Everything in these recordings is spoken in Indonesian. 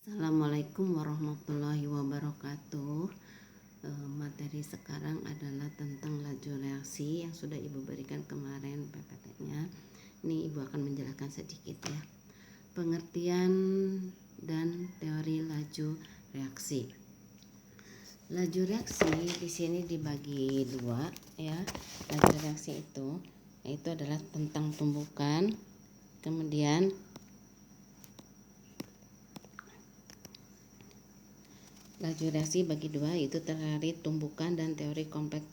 Assalamualaikum warahmatullahi wabarakatuh. Materi sekarang adalah tentang laju reaksi yang sudah Ibu berikan kemarin PPT-nya. Ini Ibu akan menjelaskan sedikit ya. Pengertian dan teori laju reaksi. Laju reaksi di sini dibagi dua ya. Laju reaksi itu adalah tentang tumbukan, kemudian laju reaksi bagi dua yaitu teori tumbukan dan teori kompleks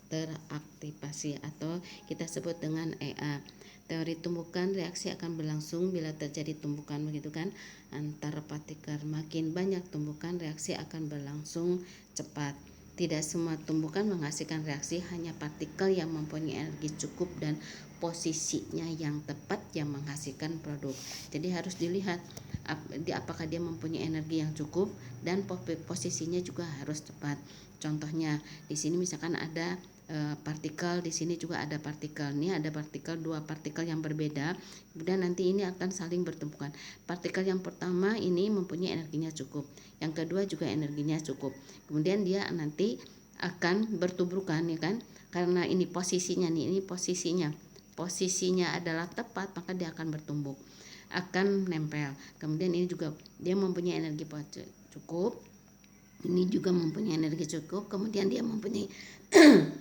teraktivasi atau kita sebut dengan EA. Teori tumbukan, reaksi akan berlangsung bila terjadi tumbukan begitu kan antar partikel. Makin banyak tumbukan, reaksi akan berlangsung cepat. Tidak semua tumbukan menghasilkan reaksi, hanya partikel yang mempunyai energi cukup dan posisinya yang tepat yang menghasilkan produk. Jadi harus dilihat apakah dia mempunyai energi yang cukup dan posisinya juga harus tepat. Contohnya di sini misalkan ada partikel, di sini juga ada partikel. Ini ada partikel, dua partikel yang berbeda. Kemudian nanti ini akan saling bertumpukan. Partikel yang pertama ini mempunyai energinya cukup. Yang kedua juga energinya cukup. Kemudian dia nanti akan bertuburkan ya kan? Karena ini posisinya nih, ini posisinya. Posisinya adalah tepat, maka dia akan bertumbuk, akan nempel. Kemudian ini juga dia mempunyai energi cukup, ini juga mempunyai energi cukup, kemudian dia mempunyai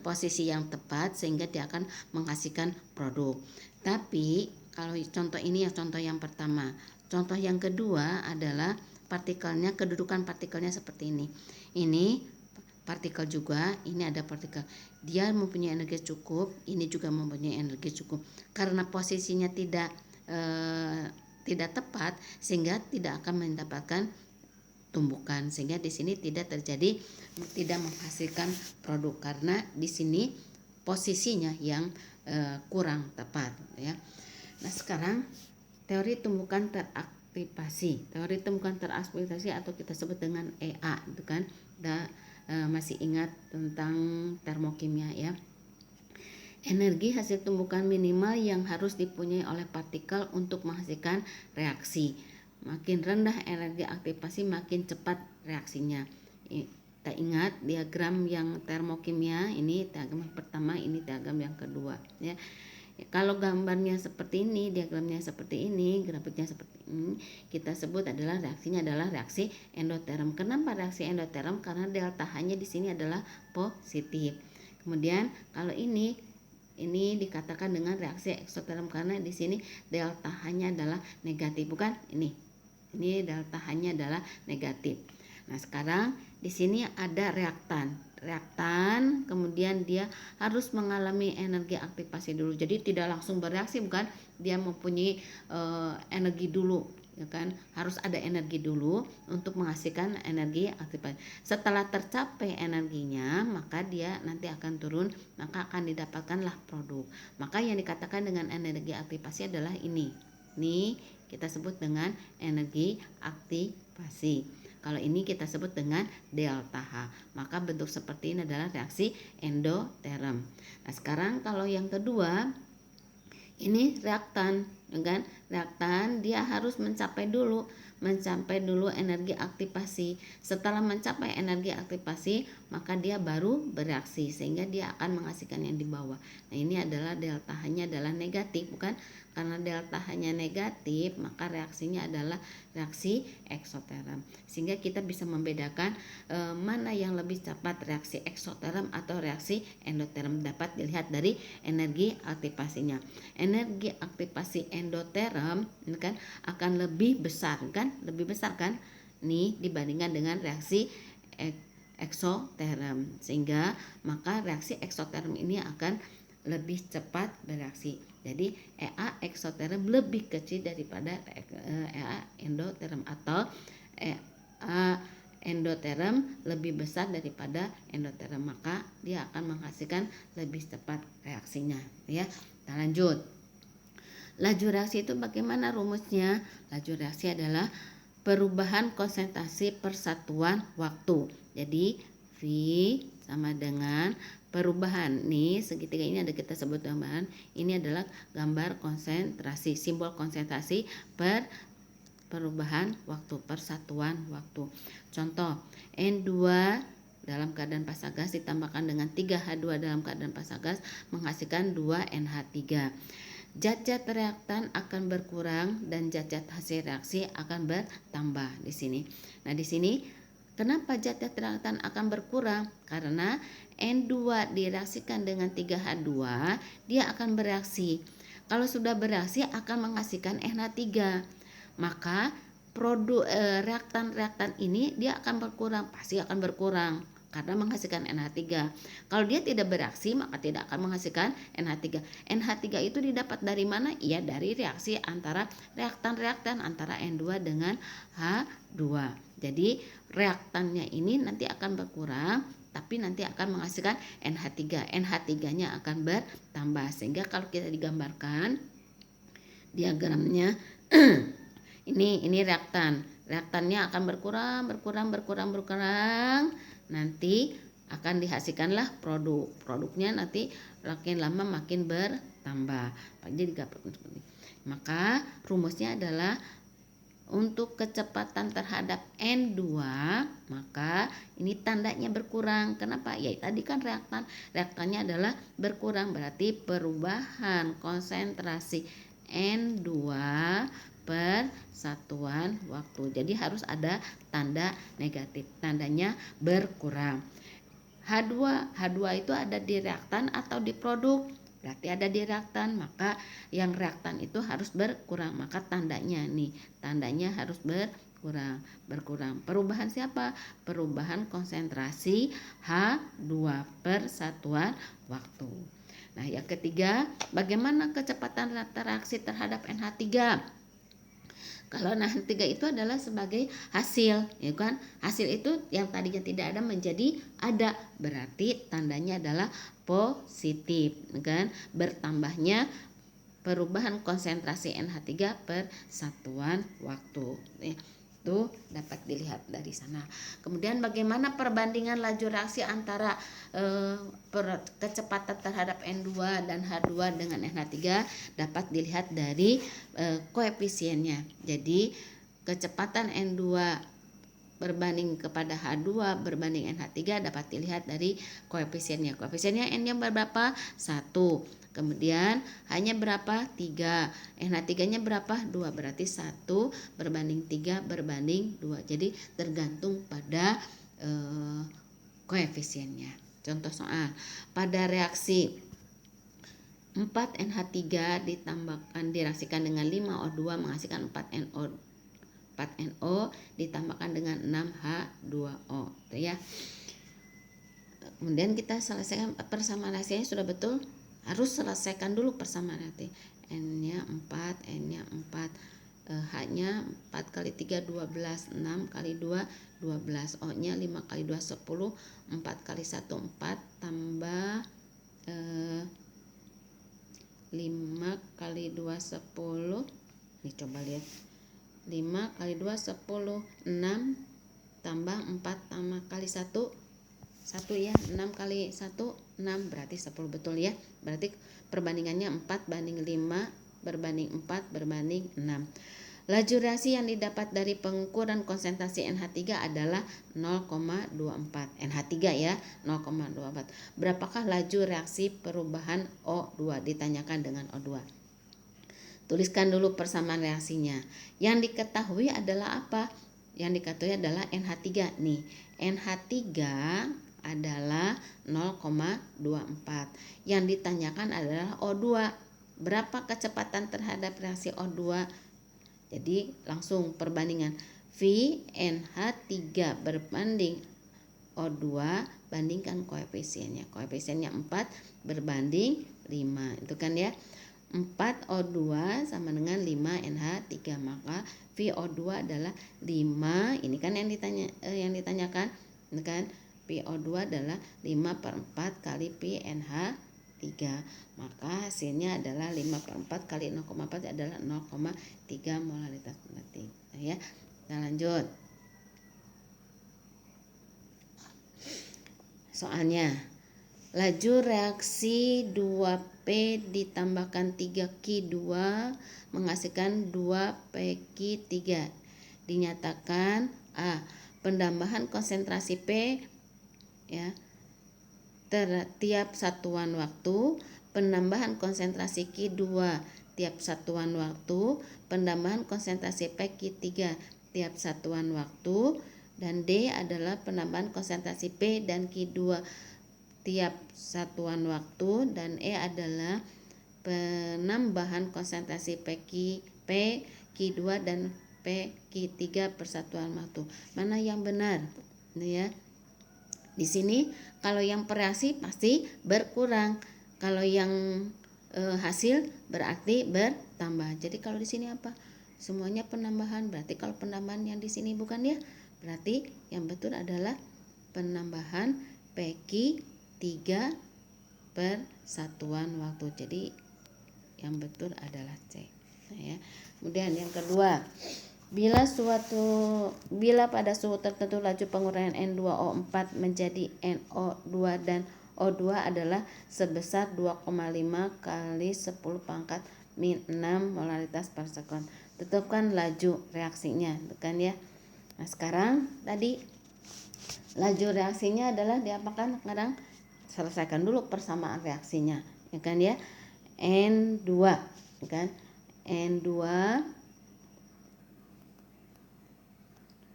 posisi yang tepat sehingga dia akan menghasilkan produk. Tapi kalau contoh ini ya contoh yang pertama. Contoh yang kedua adalah partikelnya, kedudukan partikelnya seperti ini. Ini partikel juga, ini ada partikel. Dia mempunyai energi cukup, ini juga mempunyai energi cukup. Karena posisinya tidak tepat sehingga tidak akan mendapatkan tumbukan, sehingga di sini tidak menghasilkan produk karena di sini posisinya yang kurang tepat ya. Nah, sekarang teori tumbukan teraktivasi. Teori tumbukan teraktivasi atau kita sebut dengan EA itu kan. Masih ingat tentang termokimia ya. Energi hasil tumbukan minimal yang harus dipunyai oleh partikel untuk menghasilkan reaksi. Makin rendah energi aktivasi, makin cepat reaksinya. Kita ingat diagram yang termokimia, ini diagram yang pertama, ini diagram yang kedua ya. Kalau gambarnya seperti ini, diagramnya seperti ini, grafiknya seperti ini, kita sebut adalah reaksinya adalah reaksi endoterm. Kenapa reaksi endoterm? Karena delta H-nya di sini adalah positif. Kemudian kalau ini dikatakan dengan reaksi eksoterm karena di sini delta H-nya adalah negatif, bukan? Ini delta H-nya adalah negatif. Nah, sekarang di sini ada reaktan, kemudian dia harus mengalami energi aktivasi dulu. Jadi tidak langsung bereaksi, bukan? Dia mempunyai energi dulu, ya kan? Harus ada energi dulu untuk menghasilkan energi aktivasi. Setelah tercapai energinya, maka dia nanti akan turun, maka akan didapatkanlah produk. Maka yang dikatakan dengan energi aktivasi adalah ini kita sebut dengan energi aktivasi. Kalau ini kita sebut dengan delta H. Maka bentuk seperti ini adalah reaksi endoterm. Nah, sekarang kalau yang kedua, ini reaktan, kan? Reaktan dia harus mencapai dulu energi aktivasi. Setelah mencapai energi aktivasi, maka dia baru bereaksi sehingga dia akan menghasilkan yang di bawah. Nah, ini adalah delta H-nya adalah negatif, bukan? Karena delta H-nya negatif, maka reaksinya adalah reaksi eksoterm. Sehingga kita bisa membedakan mana yang lebih cepat, reaksi eksoterm atau reaksi endoterm, dapat dilihat dari energi aktivasinya. Energi aktivasi endoterm ini kan akan lebih besar kan? Nih dibandingkan dengan reaksi eksoterm, sehingga maka reaksi eksoterm ini akan lebih cepat bereaksi. Jadi EA eksoterm lebih kecil daripada EA endoterm, atau EA endoterm lebih besar daripada endoterm, maka dia akan menghasilkan lebih cepat reaksinya ya. Kita lanjut. Laju reaksi itu bagaimana rumusnya? Laju reaksi adalah perubahan konsentrasi persatuan waktu. Jadi V sama dengan perubahan nih segitiga ini ada kita sebut gambaran. Ini adalah gambar konsentrasi, simbol konsentrasi per perubahan waktu, persatuan waktu. Contoh, N2 dalam keadaan fasa gas ditambahkan dengan 3H2 dalam keadaan fasa gas menghasilkan 2NH3. Zat-zat reaktan akan berkurang dan zat-zat hasil reaksi akan bertambah di sini. Nah, di sini kenapa zat-zat reaktan akan berkurang? Karena N2 direaksikan dengan 3H2, dia akan bereaksi. Kalau sudah bereaksi akan menghasilkan NH3. Maka produk reaktan-reaktan ini dia akan berkurang, pasti akan berkurang karena menghasilkan NH3. Kalau dia tidak bereaksi maka tidak akan menghasilkan NH3. NH3 itu didapat dari mana? Iya, dari reaksi antara reaktan-reaktan antara N2 dengan H2. Jadi reaktannya ini nanti akan berkurang, tapi nanti akan menghasilkan NH3. NH3-nya akan bertambah, sehingga kalau kita digambarkan diagramnya ini reaktannya akan berkurang, nanti akan dihasilkanlah produknya nanti makin lama makin bertambah. Jadi maka rumusnya adalah untuk kecepatan terhadap N2 maka ini tandanya berkurang. Kenapa? Ya tadi kan reaktannya adalah berkurang, berarti perubahan konsentrasi N2 per satuan waktu. Jadi harus ada tanda negatif, tandanya berkurang. H2 itu ada di reaktan atau di produk? Berarti ada di reaktan, maka yang reaktan itu harus berkurang, maka tandanya harus berkurang. Perubahan siapa? Perubahan konsentrasi H2 per satuan waktu. Nah, yang ketiga, bagaimana kecepatan reaksi terhadap NH3? Kalau NH3 itu adalah sebagai hasil, ya kan? Hasil itu yang tadinya tidak ada menjadi ada, berarti tandanya adalah positif, kan? Bertambahnya perubahan konsentrasi NH3 per satuan waktu. Itu dapat dilihat dari sana. Kemudian bagaimana perbandingan laju reaksi antara kecepatan terhadap N2 dan H2 dengan NH3 dapat dilihat dari koefisiennya. Jadi kecepatan N2 berbanding kepada H2 berbanding NH3 dapat dilihat dari koefisiennya. Koefisiennya N-nya berapa? 1. Kemudian H-nya berapa? 3. NH3-nya berapa? 2. Berarti 1 berbanding 3 berbanding 2. Jadi tergantung pada koefisiennya. Contoh soal, pada reaksi 4NH3 direaksikan dengan 5O2 menghasilkan 4NO ditambahkan dengan 6H2O, gitu ya. Kemudian kita selesaikan persamaan reaksinya sudah betul, harus selesaikan dulu persamaan reaksi. N-nya 4, N-nya 4, H-nya 4 kali 3 12, 6 kali 2 12, O-nya 5 kali 2 10, 4 kali 1 4 tambah 5 kali 2 10. Nih coba lihat. 5 kali 2 10, 6 tambah 4 tambah kali 1 ya, 6 kali 1 6, berarti 10, betul ya. Berarti perbandingannya 4 banding 5 berbanding 4 berbanding 6. Laju reaksi yang didapat dari pengukuran konsentrasi NH3 adalah 0,24. NH3 ya, 0,24. Berapakah laju reaksi perubahan O2? Ditanyakan dengan O2. Tuliskan dulu persamaan reaksinya. Yang diketahui adalah apa? Yang diketahui adalah NH3 nih. NH3 adalah 0,24. Yang ditanyakan adalah O2. Berapa kecepatan terhadap reaksi O2? Jadi langsung perbandingan V NH3 berbanding O2, bandingkan koefisiennya. Koefisiennya 4 berbanding 5. Itu kan ya. 4O2 sama dengan 5NH3, maka VO2 adalah 5. Ini kan yang ditanyakan, kan? VO2 adalah 5/4 kali PNH3, maka hasilnya adalah 5/4 kali 0,4 adalah 0,3 molaritas berarti, ya. Kita lanjut soalnya. Laju reaksi 2P ditambahkan 3Q2 menghasilkan 2PQ3. Dinyatakan A. Penambahan konsentrasi P ya tiap satuan waktu, penambahan konsentrasi Q2 tiap satuan waktu, penambahan konsentrasi PQ3 tiap satuan waktu, dan D adalah penambahan konsentrasi P dan Q2 tiap satuan waktu, dan E adalah penambahan konsentrasi Q2 dan Q3 per satuan waktu. Mana yang benar? Ya. Di sini kalau yang reaksi pasti berkurang. Kalau yang hasil berarti bertambah. Jadi kalau di sini apa? Semuanya penambahan. Berarti kalau penambahan yang di sini bukan ya? Berarti yang betul adalah penambahan PQ3 per satuan waktu. Jadi yang betul adalah C. Nah, ya. Kemudian yang kedua, bila pada suhu tertentu laju penguraian N2O4 menjadi NO2 dan O2 adalah sebesar 2,5 kali 10 pangkat min 6 molaritas per sekon. Tentukan laju reaksinya, kan ya. Nah, sekarang tadi laju reaksinya adalah diapakan? Sekarang selesaikan dulu persamaan reaksinya, ya kan ya. N2, kan? N2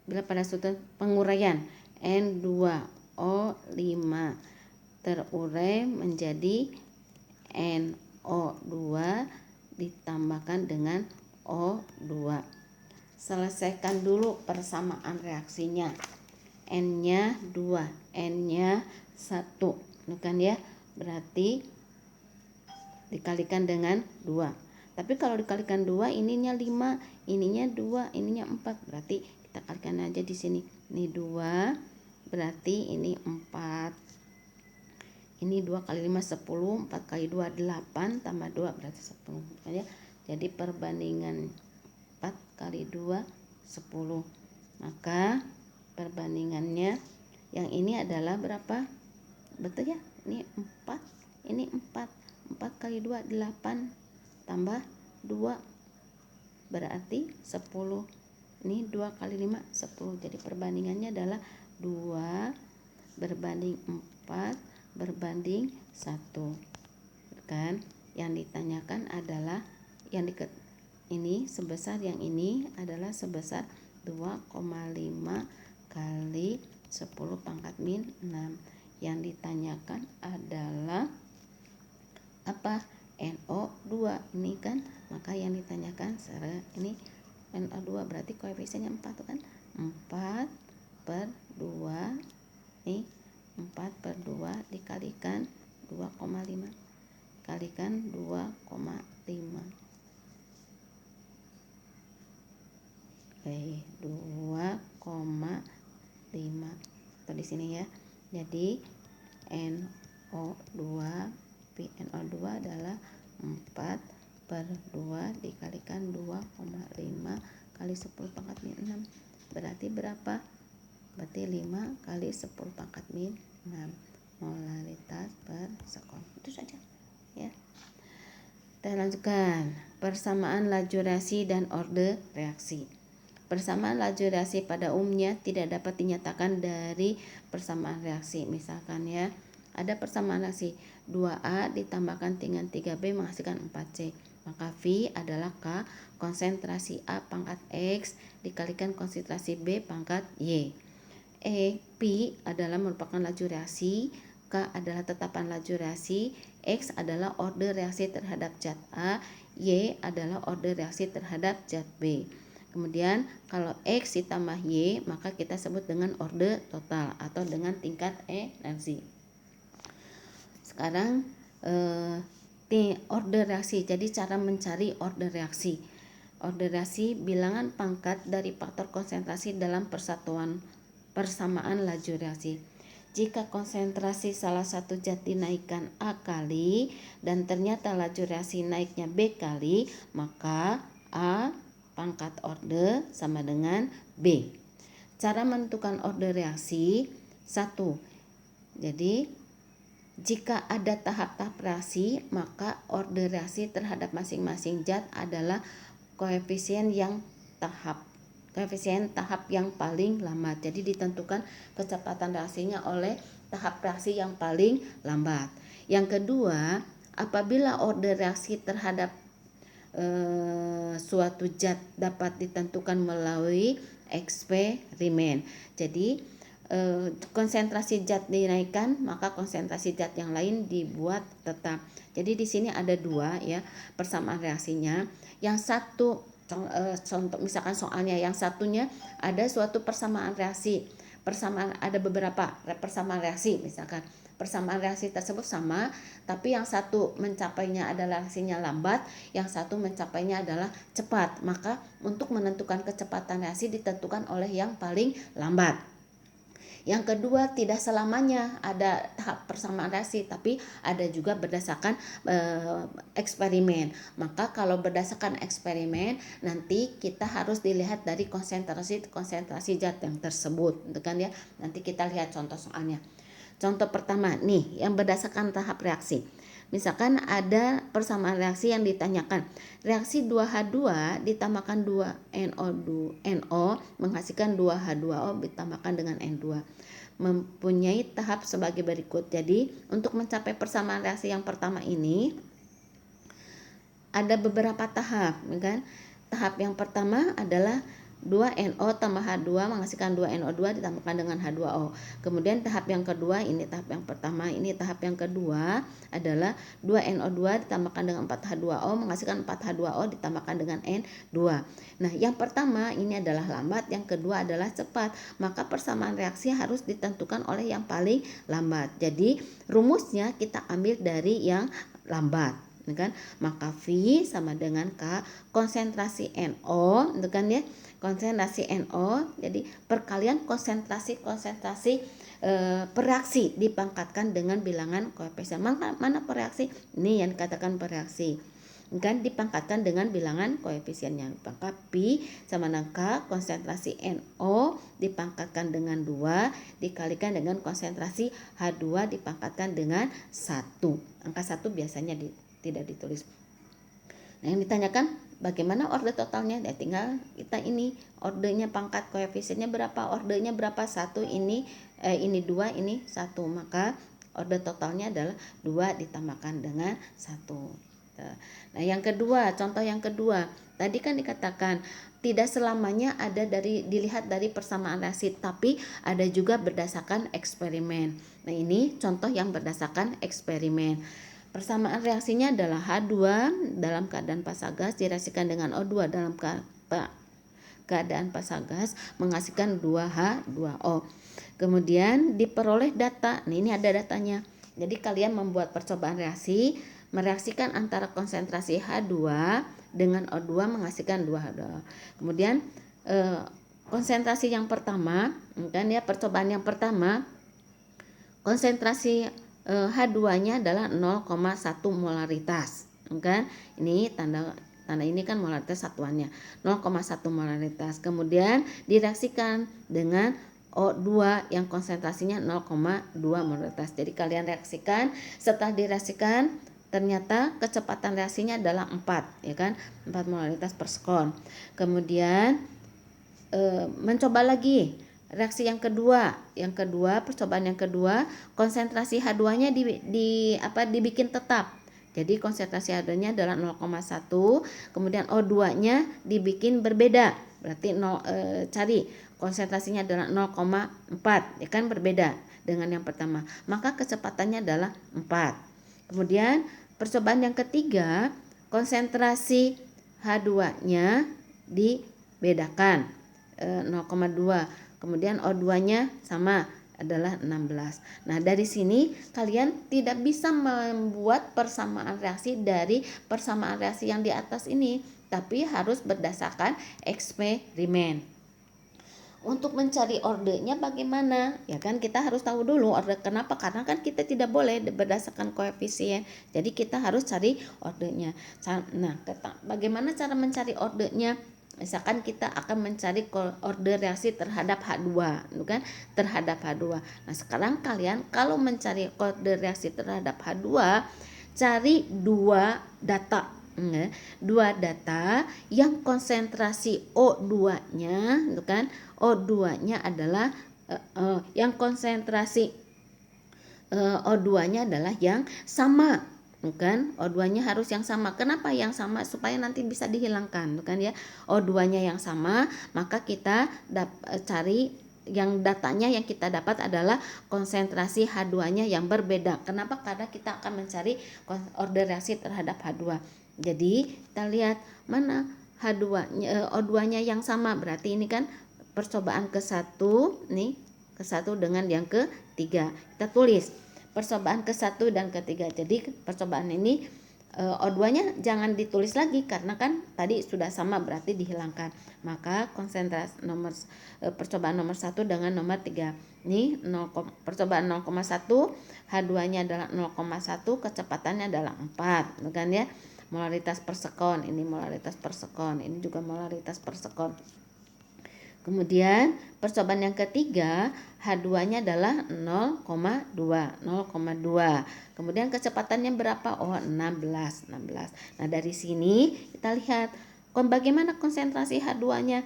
bila pada suatu penguraian N2O5 terurai menjadi NO2 ditambahkan dengan O2. Selesaikan dulu persamaan reaksinya. N-nya 2, N-nya 1, bukan ya? Berarti dikalikan dengan 2. Tapi kalau dikalikan 2, ininya 5, ininya 2, ininya 4. Berarti kita kalikan aja di sini. Ini 2, berarti ini 4. Ini 2 kali 5 10, 4 kali 2 8 tambah 2 berarti 10. Ya. Jadi perbandingan 4 kali 2 10. Maka perbandingannya yang ini adalah berapa? Betul ya? Ini 4, ini 4. 4 kali 2 8 tambah 2 berarti 10. Ini 2 kali 5 10. Jadi perbandingannya adalah 2 berbanding 4 berbanding 1. Kan? Yang ditanyakan adalah ini sebesar, yang ini adalah sebesar 2,5 kali 10 pangkat min 6. Yang ditanyakan adalah apa? NO2 ini kan, maka yang ditanyakan ini NO2 berarti koefisiennya 4 tuh kan, 4 per 2 nih, 4 per 2 dikalikan 2,5 kalikan 2,5. Oke, 2,5 atau di sini ya. Jadi NO2 PNO2 adalah 4 per 2 dikalikan 2,5 kali 10 pangkat min 6. Berarti berapa? Berarti 5 kali 10 pangkat min 6 molaritas per sekon. Itu saja ya. Kita lanjutkan persamaan laju reaksi dan orde reaksi. Persamaan laju reaksi pada umumnya tidak dapat dinyatakan dari persamaan reaksi. Misalkan ya, ada persamaan reaksi 2A ditambahkan dengan 3B menghasilkan 4C. Maka V adalah K konsentrasi A pangkat X dikalikan konsentrasi B pangkat Y. P adalah merupakan laju reaksi, K adalah tetapan laju reaksi, X adalah orde reaksi terhadap zat A, Y adalah orde reaksi terhadap zat B. Kemudian kalau X ditambah Y maka kita sebut dengan orde total atau dengan tingkat energi. Sekarang orde reaksi. Jadi cara mencari orde reaksi. Orde reaksi bilangan pangkat dari faktor konsentrasi dalam persamaan laju reaksi. Jika konsentrasi salah satu zat dinaikkan A kali dan ternyata laju reaksi naiknya B kali, maka A pangkat orde sama dengan B. Cara menentukan orde reaksi 1. Jadi Jika ada tahap-tahap reaksi, maka order reaksi terhadap masing-masing zat adalah koefisien tahap yang paling lambat. Jadi ditentukan kecepatan reaksinya oleh tahap reaksi yang paling lambat. Yang kedua, apabila order reaksi terhadap suatu zat dapat ditentukan melalui eksperimen. Jadi konsentrasi zat dinaikkan, maka konsentrasi zat yang lain dibuat tetap. Jadi di sini ada dua ya persamaan reaksinya. Yang satu contoh misalkan soalnya yang satunya ada suatu persamaan reaksi. Ada beberapa persamaan reaksi, misalkan persamaan reaksi tersebut sama, tapi yang satu mencapainya adalah reaksinya lambat, yang satu mencapainya adalah cepat. Maka untuk menentukan kecepatan reaksi ditentukan oleh yang paling lambat. Yang kedua, tidak selamanya ada tahap persamaan reaksi, tapi ada juga berdasarkan eksperimen. Maka kalau berdasarkan eksperimen, nanti kita harus dilihat dari konsentrasi zat yang tersebut, gitu kan ya. Nanti kita lihat contoh soalnya. Contoh pertama nih, yang berdasarkan tahap reaksi. Misalkan ada persamaan reaksi yang ditanyakan. Reaksi 2H2 ditambahkan 2NO menghasilkan 2H2O ditambahkan dengan N2. Mempunyai tahap sebagai berikut. Jadi, untuk mencapai persamaan reaksi yang pertama ini ada beberapa tahap, kan? Tahap yang pertama adalah 2NO tambah H2 menghasilkan 2NO2 ditambahkan dengan H2O. Kemudian tahap yang kedua, ini tahap yang pertama, ini tahap yang kedua adalah 2NO2 ditambahkan dengan 4H2O menghasilkan 4H2O ditambahkan dengan N2. Nah, yang pertama ini adalah lambat, yang kedua adalah cepat. Maka persamaan reaksi harus ditentukan oleh yang paling lambat. Jadi, rumusnya kita ambil dari yang lambat, kan? Maka V sama dengan K konsentrasi NO, kan ya? Konsentrasi NO, jadi perkalian konsentrasi pereaksi dipangkatkan dengan bilangan koefisien. Mana pereaksi? Ini yang dikatakan pereaksi, kan, dipangkatkan dengan bilangan koefisiennya. Maka Pi sama dengan K konsentrasi NO dipangkatkan dengan 2 dikalikan dengan konsentrasi H2 dipangkatkan dengan 1. Angka 1 biasanya tidak ditulis. Nah, yang ditanyakan bagaimana order totalnya? Ya, tinggal kita ini ordernya pangkat koefisiennya berapa, ordernya berapa, 1 ini 2 ini 1, maka order totalnya adalah 2 ditambahkan dengan 1. Nah, yang kedua, contoh yang kedua, tadi kan dikatakan tidak selamanya ada dilihat dari persamaan reaksi, tapi ada juga berdasarkan eksperimen. Nah, ini contoh yang berdasarkan eksperimen. Persamaan reaksinya adalah H2 dalam keadaan fasa gas direaksikan dengan O2 dalam keadaan fasa gas menghasilkan 2H2O. Kemudian diperoleh data. Nah, ini ada datanya. Jadi kalian membuat percobaan reaksi, mereaksikan antara konsentrasi H2 dengan O2 menghasilkan 2H2O. Kemudian konsentrasi yang pertama, kan ya, percobaan yang pertama konsentrasi H2-nya adalah 0,1 molaritas, kan? Ini tanda ini kan molaritas satuannya 0,1 molaritas. Kemudian direaksikan dengan O2 yang konsentrasinya 0,2 molaritas. Jadi kalian reaksikan, setelah direaksikan ternyata kecepatan reaksinya adalah 4, ya kan? 4 molaritas per sekon. Kemudian mencoba lagi reaksi yang kedua, percobaan yang kedua, konsentrasi H2-nya dibikin tetap. Jadi konsentrasi H2-nya adalah 0,1, kemudian O2-nya dibikin berbeda. Berarti cari konsentrasinya adalah 0,4, ya kan, berbeda dengan yang pertama. Maka kecepatannya adalah 4. Kemudian percobaan yang ketiga, konsentrasi H2-nya dibedakan 0,2. Kemudian O2-nya sama adalah 16. Nah, dari sini kalian tidak bisa membuat persamaan reaksi dari persamaan reaksi yang di atas ini, tapi harus berdasarkan eksperimen. Untuk mencari ordernya bagaimana? Ya kan, kita harus tahu dulu order. Kenapa? Karena kan kita tidak boleh berdasarkan koefisien. Jadi kita harus cari ordernya. Nah, bagaimana cara mencari ordernya? Misalkan kita akan mencari order reaksi terhadap H2, kan? Terhadap H2. Nah, sekarang kalian kalau mencari order reaksi terhadap H2, cari dua data. Dua data yang konsentrasi O2-nya, kan? O2-nya adalah yang konsentrasi O2-nya adalah yang sama, kan? O2-nya harus yang sama. Kenapa yang sama? Supaya nanti bisa dihilangkan, kan ya? O2-nya yang sama, maka kita cari yang datanya yang kita dapat adalah konsentrasi H2-nya yang berbeda. Kenapa? Karena kita akan mencari order reaksi terhadap H2. Jadi kita lihat mana H2-nya, O2-nya yang sama. Berarti ini kan percobaan ke-1 nih, ke-1 dengan yang ke-3. Kita tulis percobaan ke-1 dan ke-3. Jadi percobaan ini O2-nya jangan ditulis lagi karena kan tadi sudah sama, berarti dihilangkan. Maka konsentrasi percobaan nomor 1 dengan nomor 3. Ini percobaan 0,1, H2-nya adalah 0,1, kecepatannya adalah 4, kan ya? Molaritas per sekon, ini molaritas per sekon, ini juga molaritas per sekon. Kemudian percobaan yang ketiga, H2-nya adalah 0,2. Kemudian kecepatannya berapa? Oh, 16. Nah, dari sini kita lihat bagaimana konsentrasi H2-nya.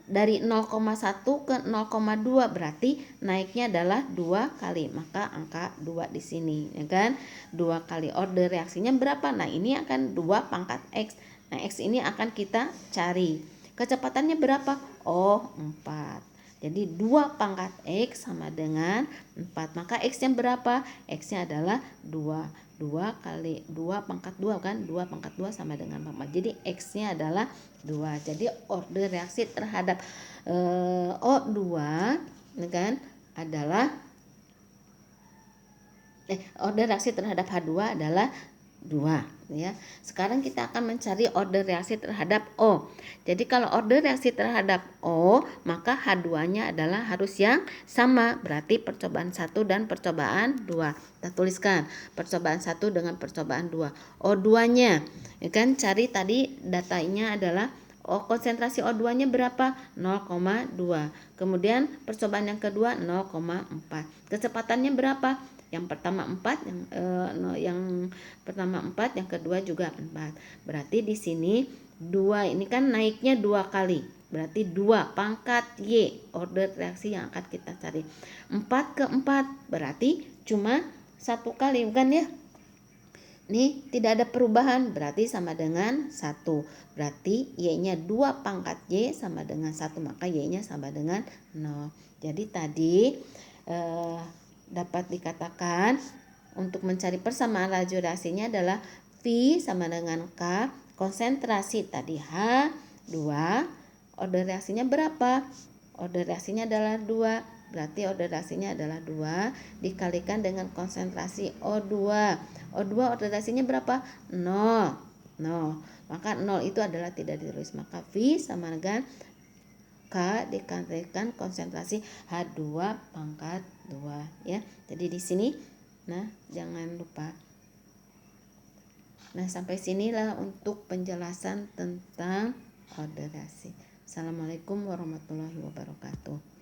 Dari 0,1 ke 0,2 berarti naiknya adalah 2 kali. Maka angka 2 di sini, ya kan? 2 kali. Order reaksinya berapa? Nah, ini akan 2 pangkat X. Nah, X ini akan kita cari. Kecepatannya berapa? Oh, 4. Jadi 2 pangkat X sama dengan 4. Maka X-nya berapa? X-nya adalah 2. 2 kali 2 pangkat 2 kan? 2 pangkat 2 sama dengan 4. Jadi X-nya adalah 2. Jadi order reaksi terhadap O2 kan adalah order reaksi terhadap H2 adalah 2, ya. Sekarang kita akan mencari order reaksi terhadap O. Jadi kalau order reaksi terhadap O, maka H2-nya adalah harus yang sama. Berarti percobaan 1 dan percobaan 2. Kita tuliskan percobaan 1 dengan percobaan 2. O2-nya, ya kan, cari tadi datanya adalah konsentrasi O2-nya berapa? 0,2. Kemudian percobaan yang kedua 0,4. Kecepatannya berapa? Yang pertama 4, yang pertama 4, yang kedua juga 4. Berarti di sini 2 ini kan naiknya 2 kali. Berarti 2 pangkat Y order reaksi yang akan kita cari. 4 ke 4 berarti cuma 1 kali, bukan ya? Nih tidak ada perubahan, berarti sama dengan 1. Berarti Y-nya 2 pangkat Y sama dengan 1, maka Y-nya sama dengan 0. Jadi tadi dapat dikatakan untuk mencari persamaan laju reaksinya adalah V sama dengan K, konsentrasi tadi H2, order reaksinya berapa? Order reaksinya adalah 2, berarti order reaksinya adalah 2 dikalikan dengan konsentrasi O2. O2 order reaksinya berapa? 0. Maka 0 itu adalah tidak ditulis, maka V sama dengan K dikalikan konsentrasi H2 pangkat 2, ya. Jadi di sini jangan lupa. Sampai sinilah untuk penjelasan tentang order reaksi. Assalamualaikum warahmatullahi wabarakatuh.